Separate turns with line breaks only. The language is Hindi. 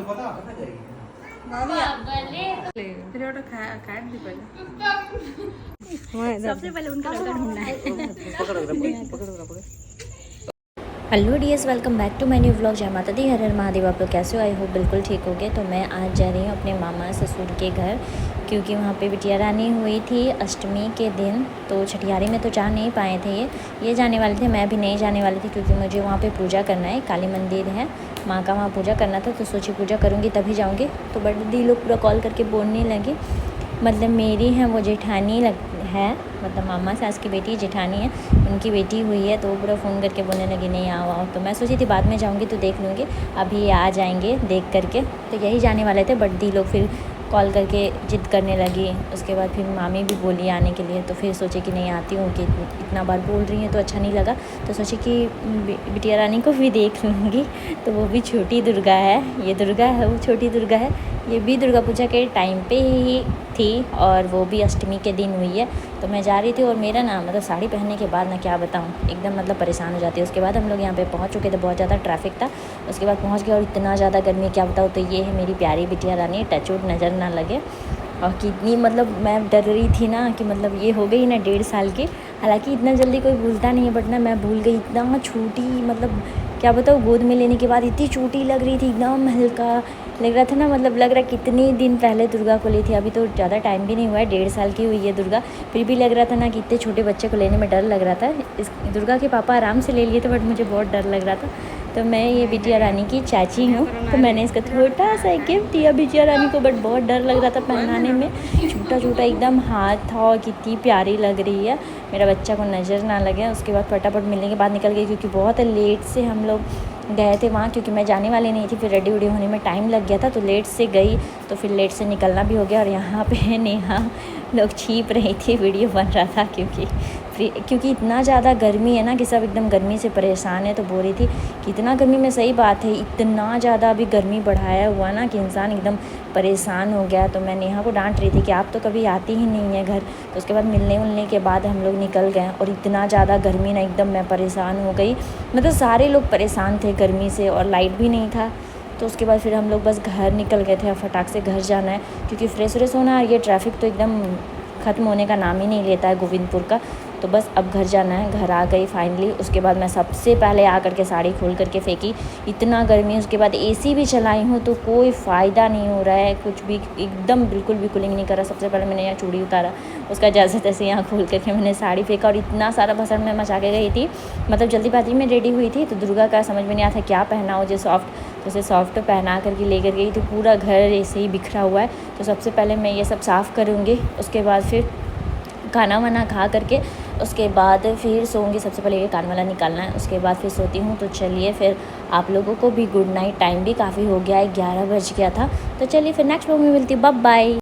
सबसे पहले उनका लड़का ढूंढना है।
Hello dears, welcome back to my new vlog. जय माता दी, हर हर महादेव। आप लोग कैसे हो? आई होप बिल्कुल ठीक हो गए। तो मैं आज जा रही हूँ अपने मामा ससुर के घर, क्योंकि वहाँ पे बिटिया रानी हुई थी अष्टमी के दिन। तो छठियारी में तो जा नहीं पाए थे, ये जाने वाले थे, मैं भी नहीं जाने वाली थी, क्योंकि मुझे वहाँ पे पूजा करना है। काली मंदिर है माँ का, वहाँ पूजा करना था। तो सोची पूजा करूँगी तभी जाऊँगी। तो बड़े दी लोग पूरा कॉल करके बोलने लगी, मतलब मेरी है वो जेठानी है, मतलब मामा सास की बेटी जेठानी है, उनकी बेटी हुई है। तो वो पूरा फ़ोन करके बोलने लगी नहीं आओ। तो मैं सोची थी बाद में जाऊँगी तो देख लूँगी, अभी ये आ जाएंगे देख करके। तो यही जाने वाले थे, बट दी लोग फिर कॉल करके जिद करने लगी। उसके बाद फिर मामी भी बोली आने के लिए। तो फिर सोचे कि नहीं आती हूँ, कि इतना बार बोल रही हैं तो अच्छा नहीं लगा। तो सोचे कि बिटिया रानी को भी देख लूँगी। तो वो भी छोटी दुर्गा है, ये दुर्गा है, वो छोटी दुर्गा है। ये भी दुर्गा पूजा के टाइम पे ही थी, और वो भी अष्टमी के दिन हुई है। तो मैं जा रही थी, और मेरा ना मतलब साड़ी पहनने के बाद ना क्या बताऊँ, एकदम मतलब परेशान हो जाती है। उसके बाद हम लोग यहाँ पे पहुँच चुके थे, बहुत ज़्यादा ट्रैफिक था। उसके बाद पहुँच गया, और इतना ज़्यादा गर्मी क्या बताऊँ। तो ये है मेरी प्यारी बिटिया रानी, टचवुड नज़र ना लगे। और कितनी मतलब मैं डर रही थी ना कि मतलब ये हो गई ना 1.5 साल की। हालांकि इतना जल्दी कोई भूलता नहीं है, बट ना मैं भूल गई। इतना छोटी, मतलब क्या बताऊँ, गोद में लेने के बाद इतनी छोटी लग रही थी, एकदम हल्का लग रहा था ना। मतलब लग रहा कितने दिन पहले दुर्गा को ली थी, अभी तो ज़्यादा टाइम भी नहीं हुआ है, 1.5 साल की हुई है दुर्गा। फिर भी लग रहा था ना कि इतने छोटे बच्चे को लेने में डर लग रहा था। इस दुर्गा के पापा आराम से ले लिए थे, बट मुझे बहुत डर लग रहा था। तो मैं ये बिटिया रानी की चाची हूँ, तो मैंने इसका छोटा सा गिफ्ट दिया बिटिया रानी को, बट बहुत डर लग रहा था पहनाने में। छोटा छोटा एकदम हाथ था, और कितनी प्यारी लग रही है, मेरा बच्चा को नज़र ना लगे। उसके बाद फटाफट मिलने के बाद निकल गई, क्योंकि बहुत लेट से हम लोग गए थे वहाँ, क्योंकि मैं जाने वाली नहीं थी। फिर रेडी वेडी होने में टाइम लग गया था, तो लेट से गई, तो फिर लेट से निकलना भी हो गया। और यहाँ पे नेहा लोग छीप रही थी, वीडियो बन रहा था, क्योंकि इतना ज़्यादा गर्मी है ना कि सब एकदम गर्मी से परेशान है। तो बोल रही थी कि इतना गर्मी में, सही बात है, इतना ज़्यादा अभी गर्मी बढ़ाया हुआ ना कि इंसान एकदम परेशान हो गया। तो मैं नेहा को डांट रही थी कि आप तो कभी आती ही नहीं है घर। तो उसके बाद मिलने के बाद हम लोग निकल गए, और इतना ज़्यादा गर्मी ना, एकदम मैं परेशान हो गई। मतलब सारे लोग परेशान थे गर्मी से, और लाइट भी नहीं था। तो उसके बाद फिर हम लोग बस घर निकल गए थे, फटाक से घर जाना है, क्योंकि फ्रेश व्रेश होना। ये ट्रैफिक तो एकदम ख़त्म होने का नाम ही नहीं लेता है गोविंदपुर का। तो बस अब घर जाना है। घर आ गई फाइनली। उसके बाद मैं सबसे पहले आकर के साड़ी खोल करके फेंकी, इतना गर्मी। उसके बाद एसी भी चलाई हूँ, तो कोई फ़ायदा नहीं हो रहा है, कुछ भी एकदम बिल्कुल भी कूलिंग नहीं कर रहा। सबसे पहले मैंने यहाँ चूड़ी उतारा, उसका जैसे तैसे यहाँ खोल करके मैंने साड़ी फेंका, और इतना सारा भसड़ मैं मचा के गई थी। मतलब जल्दीबाजी में रेडी हुई थी, तो दुर्गा का समझ में नहीं आता क्या पहना हो। जैसे सॉफ्ट पहना करके लेकर गई, तो पूरा घर ऐसे ही बिखरा हुआ है। तो सबसे पहले मैं ये सब साफ़ करूँगी, उसके बाद फिर खाना वाना खा करके उसके बाद फिर सोऊंगी। सबसे पहले ये कान वाला निकालना है, उसके बाद फिर सोती हूँ। तो चलिए फिर आप लोगों को भी गुड नाइट। टाइम भी काफ़ी हो गया है, 11 बज गया था। तो चलिए फिर नेक्स्ट व्लॉग में मिलती हूँ। Bye bye.